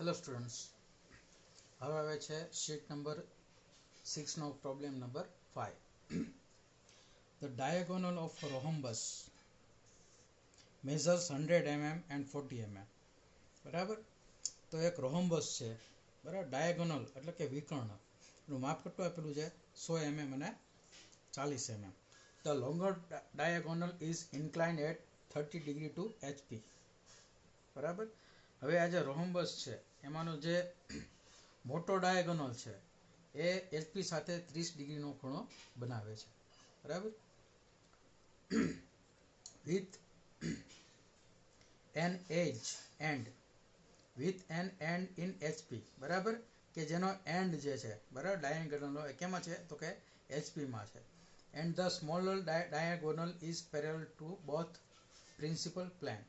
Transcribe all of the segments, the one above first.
Hello students, હવે આવે છે શીટ નંબર 6 નો problem number 5. The diagonal of a rhombus measures 100 mm and 40 mm. બરાબર. તો એક rhombus છે, બરાબર. ડાયાગોનલ એટલે કે વિકર્ણ નું માપ કેટલું આપેલું છે? 100 mm અને 40 mm. The longer diagonal is inclined at 30 degree to HP. બરાબર. હવે આ જે rhombus છે એમાંનો જે મોટો ડાયાગોનલ છે એ HP સાથે 30 ડિગ્રીનો ખૂણો બનાવે છે. બરાબર. with an edge end in HP. બરાબર, કે જેનો એન્ડ જે છે, બરાબર, ડાયાગોનલ કેમાં છે તો કે HP માં છે. and the smaller diagonal is parallel to both principal plane.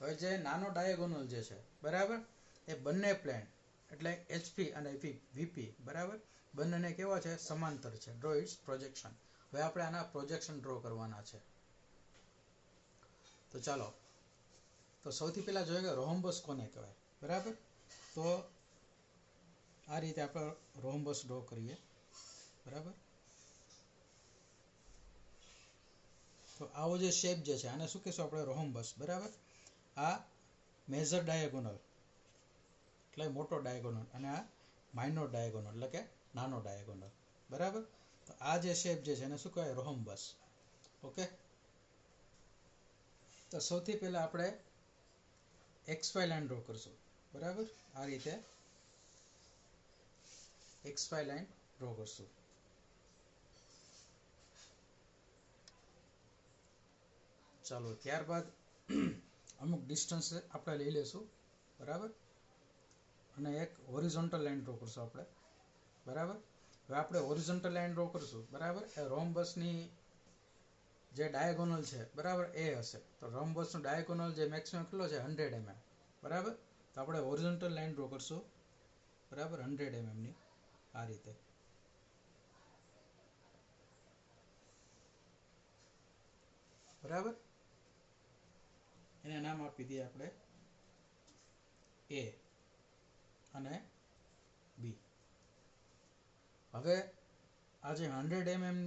હવે જે નાનો ડાયાગોનલ જે છે, બરાબર, એ બંને પ્લેન એટલે HP અને VP, બરાબર, બંનેને કેવા છે? સમાંતર છે. Draw its projection. હવે આપણે આના પ્રોજેક્શન ડ્રો કરવાના છે. તો ચાલો, તો સૌથી પહેલા જોઈએ કે rhombus કોને કહેવાય. બરાબર, તો આ રીતે આપણે rhombus ડ્રો કરીએ. બરાબર, તો આવો જે શેપ જે છે આને શું કહેશું આપણે? rhombus. બરાબર. આ મેજર ડાયાગોનલ એટલે મોટો ડાયાગોનલ અને આ માઇનોર ડાયાગોનલ એટલે કે નાનો ડાયાગોનલ. બરાબર. તો આ જે શેપ જે છે એને શું કહેવાય? rhombus. ઓકે. તો સૌથી પહેલા આપણે XY લાઈન ડ્રો કરશું. બરાબર, આ રીતે XY લાઈન ડ્રો કરશું. ચાલો, ત્યારબાદ અમુક ડિસ્ટન્સ આપણે લઈ લેશું. બરાબર, અને એક હોરિઝોન્ટલ લાઈન ડ્રો કરશું આપણે. બરાબર. હવે આપણે હોરિઝોન્ટલ લાઈન ડ્રો કરશું. બરાબર, એ rhombusની જે ડાયાગોનલ છે, બરાબર, એ હશે. તો rhombusનો ડાયાગોનલ જે મેક્સિમમ કેટલો છે? 100 mm. બરાબર. તો આપણે હોરિઝોન્ટલ લાઈન ડ્રો કરશું. બરાબર, 100 mm ની આ રીતે. બરાબર, એને નામ આપી દઈએ આપણે A અને B. હવે આ જે 100 mm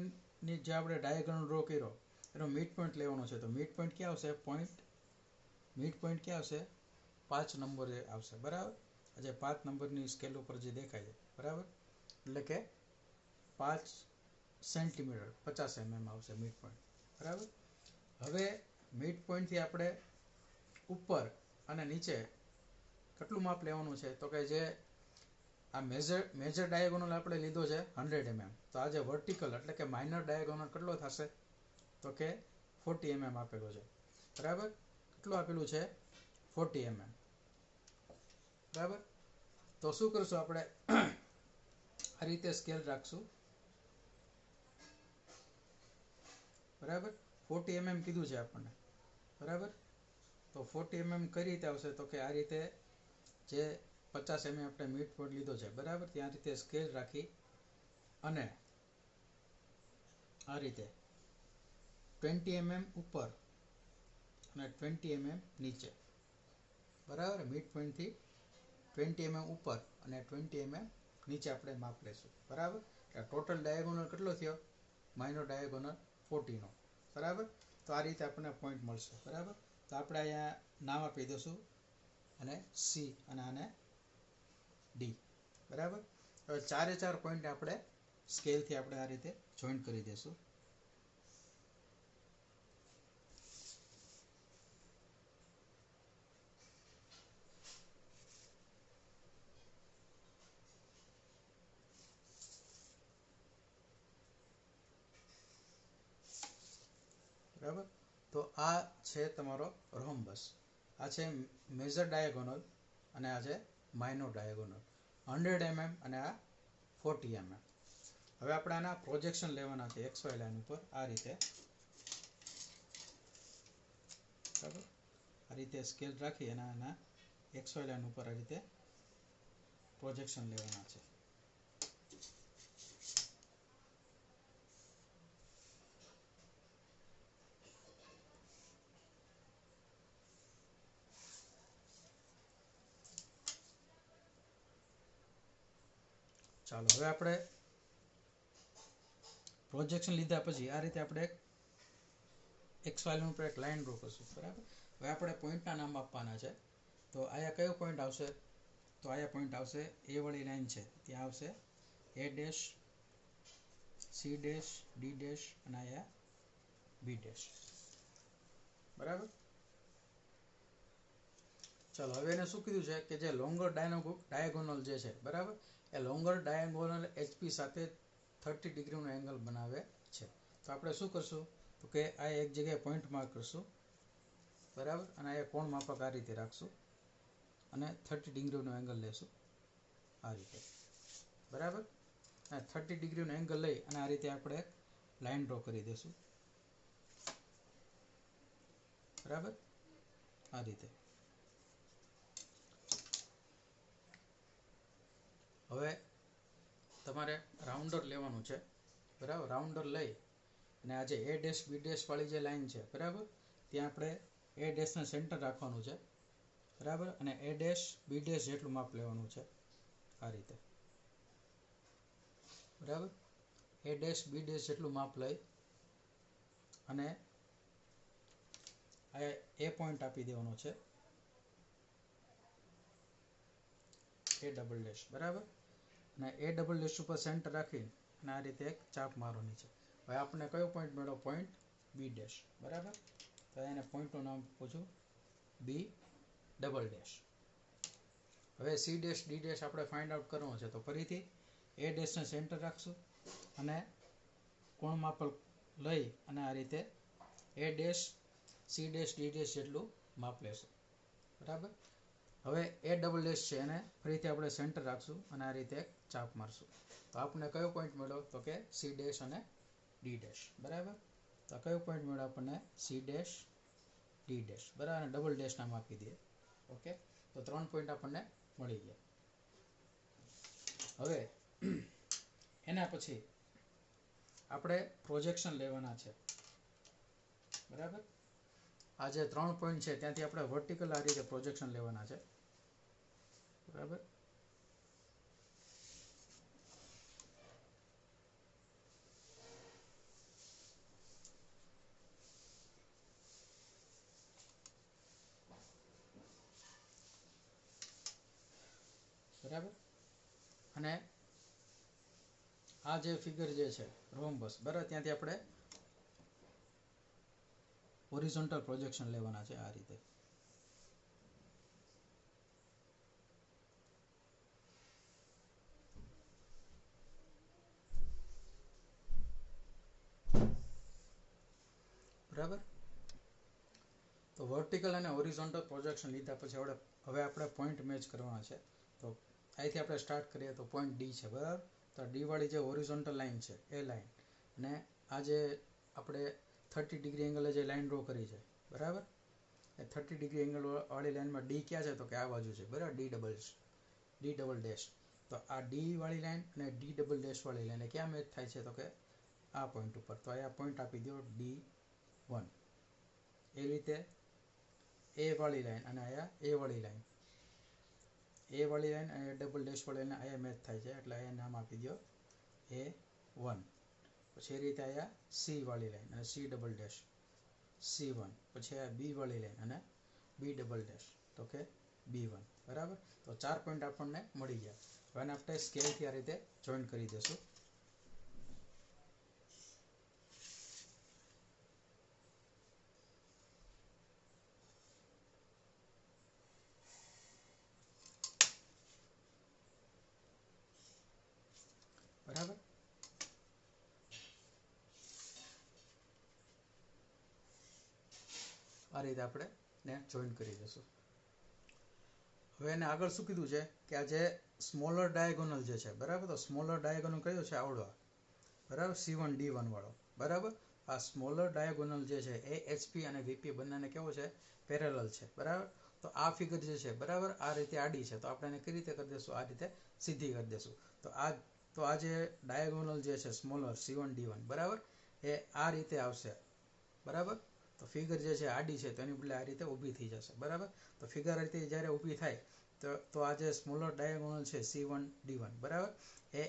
ની જે આપણે ડાયાગોનલ ડ્રો કર્યો એનો મિડ પોઈન્ટ લેવાનો છે. તો મિડ પોઈન્ટ ક્યાં આવશે? મિડ પોઈન્ટ ક્યાં આવશે? 5 નંબરે આવશે. બરાબર, આ જે 5 નંબરની સ્કેલ ઉપર જે દેખાય છે, બરાબર, એટલે કે 5 સેન્ટીમીટર 50 mm આવશે મિડ પોઈન્ટ. બરાબર. હવે મિડ પોઈન્ટથી આપણે ઉપર અને નીચે કેટલું માપ લેવાનું છે? તો કે જે આ મેજર ડાયાગોનલ આપણે લીધો છે 100 mm. તો આ જે વર્ટિકલ એટલે કે માઇનર ડાયાગોનલ કેટલો થશે? તો કે 40 mm આપેલો છે. બરાબર, કેટલું આપેલું છે? 40 mm. બરાબર. તો શું કરશું આપણે? આ રીતે સ્કેલ રાખશું. બરાબર, 40 mm કીધું છે આપણને. બરાબર. તો 40 mm કઈ રીતે આવશે? તો કે આ રીતે જે 50 mm આપણે મિડ પોઈન્ટ લીધો છે, બરાબર, ત્યાં રીતે સ્કેલ રાખી અને આ રીતે 20 mm ઉપર અને 20 mm નીચે. બરાબર, મિડ પોઈન્ટથી 20 mm ઉપર અને 20 mm નીચે આપણે માપ લેશું. બરાબર. ટોટલ ડાયાગોનલ કેટલો થયો? માઇનર ડાયાગોનલ 40 નો. બરાબર. તો આ રીતે આપણને પોઈન્ટ મળશે. બરાબર. તો આપણે અહીંયા નામ આપી દઈશું અને C અને આને D. બરાબર. હવે 4 પોઈન્ટ આપણે સ્કેલથી આપણે આ રીતે જોઈન્ટ કરી દઈશું. બરાબર. તો આ છે તમારો rhombus. આ છે મેજર ડાયાગોનલ અને આ છે માઇનોર ડાયાગોનલ. 100 mm અને આ 40 mm. હવે આપણે આના પ્રોજેક્શન લેવાના છે XY લાઈન ઉપર આ રીતે. બરાબર, આ રીતે સ્કેલ રાખી અને આના XY લાઈન ઉપર આ રીતે પ્રોજેક્શન લેવાના છે. ચાલો હવે આપણે પ્રોજેક્શન લીધા પછી આ રીતે આપણે એક્સ વાય ઉપર એક લાઈન ડ્રો કરશું. બરાબર. હવે આપણે પોઈન્ટના નામ આપવાના છે. તો અહીંયા કયો પોઈન્ટ આવશે? તો અહીંયા પોઈન્ટ આવશે એ વાળી લાઈન છે ત્યાં આવશે એ dash, C dash, D dash અને અહીંયા બી ડેશ. બરાબર. ચાલો હવે એને શું કીધું છે કે જે લોંગર ડાયાગોનલ જે છે, બરાબર, એ લોંગર ડાયાગોનલ એચપી સાથે 30 ડિગ્રીનો એંગલ બનાવે છે. તો આપણે શું કરશું તો કે આ એક જગ્યાએ પોઈન્ટ માર્ક કરશું. બરાબર. અને આ કોણ માપક આ રીતે રાખશું અને 30 ડિગ્રીનો એંગલ લેશું આ રીતે. બરાબર. અને 30 ડિગ્રીનો એંગલ લઈ અને આ રીતે આપણે લાઈન ડ્રો કરી દઈશું. બરાબર. આ રીતે. હવે તમારે રાઉન્ડર લેવાનું છે. બરાબર. રાઉન્ડર લઈ અને આ જે એ ડેશ બી ડેશ વાળી જે લાઈન છે, બરાબર, ત્યાં આપણે એ ડેશને સેન્ટર રાખવાનું છે. બરાબર. અને એ ડેશ બી ડેશ જેટલું માપ લેવાનું છે આ રીતે. બરાબર. એ ડેશ બી ડેશ જેટલું માપ લઈ અને આ એ પોઈન્ટ આપી દેવાનો છે એ ડબલ ડેશ. બરાબર. અને એ ડબલ ડેશ ઉપર સેન્ટર રાખી અને આ રીતે એક ચાપ મારવાની છે. હવે આપણે કયો પોઈન્ટ મળ્યો? Point B dash. બરાબર. તો એને પોઈન્ટનું નામ પૂછું બી ડબલ ડેશ. હવે સી ડેશ ડી ડેશ આપણે ફાઇન્ડ આઉટ કરવાનો છે. તો ફરીથી એ ડેશને સેન્ટર રાખશું અને કોણ માપક લઈ અને આ રીતે એ dash C dash D dash જેટલું માપ લેશું. બરાબર. હવે એ ડબલ ડેશ છે એને ફરીથી આપણે સેન્ટર રાખશું અને આ રીતે એક ચાપ મારશું. તો આપણને કયો પોઈન્ટ મળ્યો? તો કે સી ડેશ અને ડી ડેશ. બરાબર. તો કયો પોઈન્ટ મળ્યો આપણને? C dash D dash. બરાબર. અને ડબલ ડેશ નામ આપી દઈએ. ઓકે. તો 3 પોઈન્ટ આપણને મળી ગયા. હવે એના પછી આપણે પ્રોજેક્શન લેવાના છે. બરાબર. આ જે 3 પોઈન્ટ છે ત્યાંથી આપણે વર્ટિકલ આ રીતે પ્રોજેક્શન લેવાના છે. બરાબર. બરાબર. અને આ જે ફિગર જે છે રોમ્બસ, બરાબર, ત્યાંથી આપણે હોરિઝોન્ટલ પ્રોજેક્શન લેવાના છે આ રીતે. બરાબર. તો વર્ટિકલ અને હોરિઝોન્ટલ પ્રોજેક્શન લીધા પછી હવે આપણે પોઈન્ટ મેચ કરવાના છે. તો અહીંથી આપણે સ્ટાર્ટ કરીએ તો પોઈન્ટ ડી છે. બરાબર. તો ડી વાળી જે હોરિઝોન્ટલ લાઈન છે એ લાઈન અને આ જે આપણે 30 ડિગ્રી એંગલે જે લાઈન ડ્રો કરી છે, બરાબર, એ 30 ડિગ્રી એંગલ વાળી લાઈનમાં ડી ક્યાં છે? તો કે આ બાજુ છે. બરાબર. D double dash. તો આ ડી વાળી લાઈન અને ડી ડબલ ડેશ વાળી લાઈન ક્યાં મેચ થાય છે? તો કે આ પોઈન્ટ ઉપર. તો અહીંયા પોઈન્ટ આપી દો D1. એ રીતે એ વાળી લાઈન અને અહીંયા એ વાળી લાઈન અને ડબલ ડેશ વાળી લાઈન અહીંયા મેચ થાય છે એટલે અહીંયા નામ આપી દો A1. પછી એ રીતે અહીંયા સી વાળી લાઈન અને સી ડબલ ડેશ C1. પછી આ બી વાળી લાઈન અને બી ડબલ ડેશ તો કે B1. બરાબર. તો 4 પોઈન્ટ આપણને મળી ગયા. હવે આને આપણે સ્કેલથી આ રીતે જોઈન્ટ કરી દઈશું. બરાબર. આ રીતે આપણે ને જોઈન્ટ કરી દઈશું. હવે એને આગળ શું કીધું છે કે આ જે સ્મોલર ડાયાગોનલ જે છે, બરાબર, તો સ્મોલર ડાયાગોનલ કયો છે? આવડો. બરાબર. C1 D1 વાળો. બરાબર. આ સ્મોલર ડાયાગોનલ જે છે એ HP અને VP બંનેને કેવો છે? પેરેલલ છે. બરાબર. તો આ ફિગર જે છે, બરાબર, આ રીતે આડી છે. તો આપણે એને કઈ રીતે કરી દઈશું? આ રીતે સીધી કરી દઈશું. તો આ જે ડાયાગોનલ જે છે સ્મોલર C1 D1, બરાબર, એ આ રીતે આવશે. બરાબર. તો ફિગર જે છે આડી છે તો એની બદલે આ રીતે ઊભી થઈ જશે. બરાબર. તો ફિગર આ રીતે જ્યારે ઊભી થાય તો આ જે સ્મોલર ડાયગોનલ છે C1 D1 બરાબર એ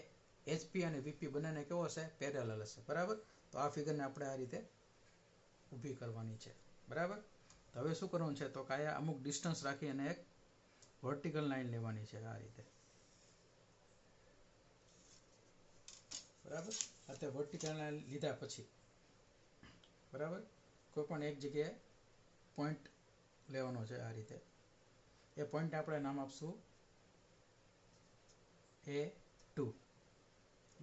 HP અને VP બંનેને કેવો હશે પેરેલલ હશે બરાબર. તો આ ફિગરને આપણે આ રીતે ઊભી કરવાની છે બરાબર. તો હવે શું કરવાનું છે તો કાયા અમુક ડિસ્ટન્સ રાખી અને એક વર્ટિકલ લાઈન લેવાની છે આ રીતે બરાબર. આ તે વર્ટિકલ લાઈન લીધા પછી બરાબર કોઈ પણ એક જગ્યાએ પોઈન્ટ લેવાનો છે આ રીતે. એ પોઈન્ટ આપણે નામ આપશું A2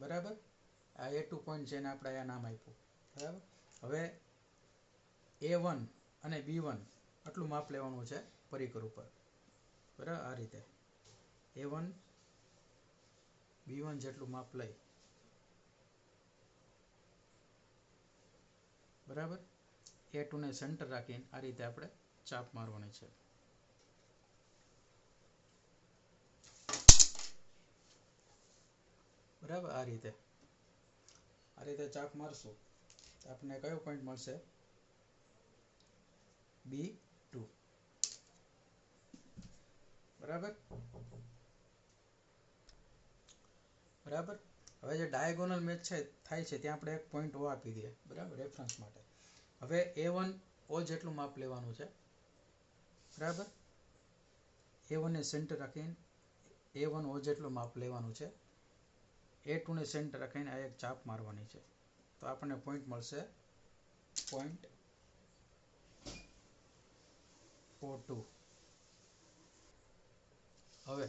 બરાબર. આ A2 પોઈન્ટ છે એને આપણે આ નામ આપ્યું બરાબર. હવે A1 અને B1 આટલું માપ લેવાનું છે પરિકર ઉપર બરાબર. આ રીતે A1 B1 જેટલું માપ લઈ બરાબર. A2 ને સેન્ટર રાખીને આ રીતે આપણે ચાપ મારવાની છે બરાબર. આ રીતે ચાપ મારશું આપણને કયો પોઈન્ટ મળશે B2 બરાબર. હવે જે ડાયગોનલ મેચ થાય છે ત્યાં આપણે એક પોઈન્ટ O આપી દઈએ બરાબર રેફરન્સ માટે. હવે A1 O જેટલું માપ લેવાનું છે બરાબર. A1 ને સેન્ટર રાખીને A1 O જેટલું માપ લેવાનું છે. A2 ને સેન્ટર રાખીને આ એક ચાપ મારવાની છે તો આપણને પોઈન્ટ મળશે પોઈન્ટ O2. હવે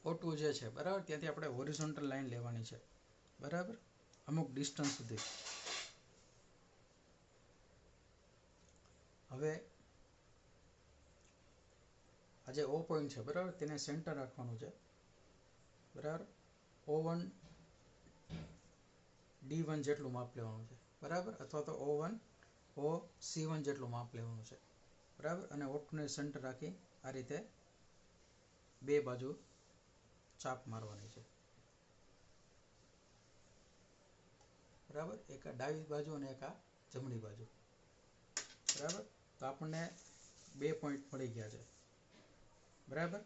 O2 જે છે બરાબર ત્યાંથી આપણે હોરિઝોન્ટલ લાઈન લેવાની છે બરાબર અમુક ડિસ્ટન્સ સુધી. હવે આ જે O પોઈન્ટ છે બરાબર તેને સેન્ટર રાખવાનું છે બરાબર. O1 D1 જેટલું માપ લેવાનું છે બરાબર અથવા તો O1 O C1 જેટલું માપ લેવાનું છે બરાબર. અને O2 ને સેન્ટર રાખી આ રીતે બે બાજુ ચાપ મારવાની છે બરાબર. એક આ ડાબી બાજુ અને એક આ જમણી બાજુ બરાબર. તો આપણને બે પોઈન્ટ મળી ગયા છે બરાબર.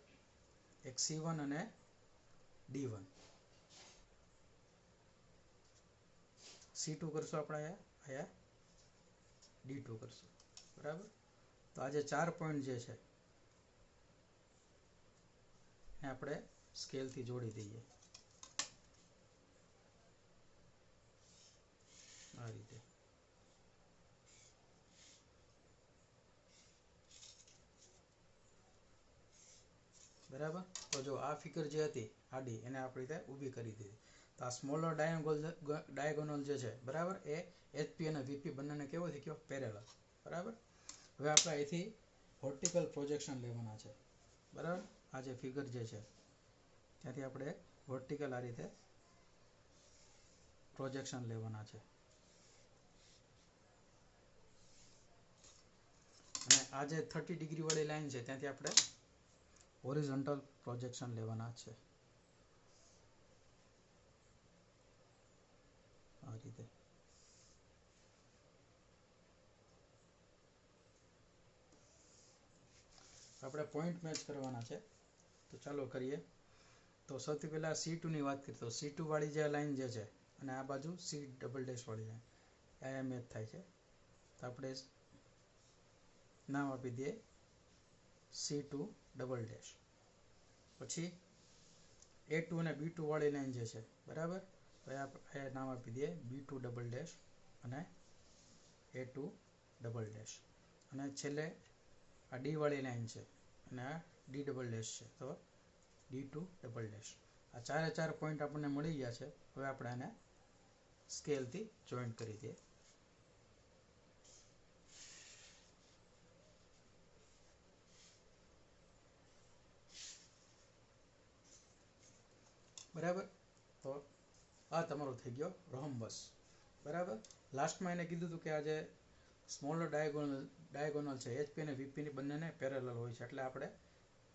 એક C1 અને D1. C2 કરશું આપણે અહીંયા D2 કરશું બરાબર. તો આ જે 4 પોઈન્ટ જે છે એ આપણે સ્કેલથી જોડી દઈએ આ રીતે બરાબર. તો જો આ ફિગર જે હતી આડી એને આપણે રીતે ઊભી કરી દીધી. તો આ સ્મોલર ડાયગોનલ જે છે બરાબર એ HP અને VP બંનેને કેવો થઈ ગયો પેરેલલ બરાબર. હવે આપણે અહીંથી વર્ટિકલ પ્રોજેક્શન લેવાના છે બરાબર. આ જે ફિગર જે છે ત્યાંથી આપણે વર્ટિકલ આ રીતે પ્રોજેક્શન લેવાના છે અને આ જે 30 ડિગ્રી વાળી લાઈન છે ત્યાંથી આપણે હોરિઝોન્ટલ પ્રોજેક્શન લેવાના છે આ રીતે. આપણે પોઈન્ટ મેચ કરવાના છે તો ચાલો કરીએ. તો સૌથી પહેલા C2 ની વાત કરીએ તો C2 વાળી જે લાઈન જે છે અને આ બાજુ C ડબલ ડેશ વાળી લાઈન આ મેચ થાય છે તો આપણે નામ આપી દઈએ C2 ડબલ ડેશ. પછી A2 અને B2 વાળી લાઈન જે છે બરાબર તો એ નામ આપી દઈએ B2 ડબલ ડેશ અને A2 ડબલ ડેશ. અને છેલ્લે આ D વાળી લાઈન છે અને આ D ડબલ ડેશ છે તો D2 ડબલ ડેશ. આ ચારે ચાર પોઈન્ટ આપણને મળી ગયા છે. હવે આપણે આને સ્કેલથી જોઈન્ટ કરી દઈએ બરાબર. તો આ તમારો થઈ ગયો રોમ્બસ બરાબર. લાસ્ટમાં એને કીધું હતું કે આ જે સ્મોલર ડાયગોનલ છે HP અને VP ની બંનેને પેરેલલ હોય છે એટલે આપણે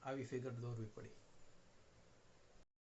આવી ફિગર દોરવી પડી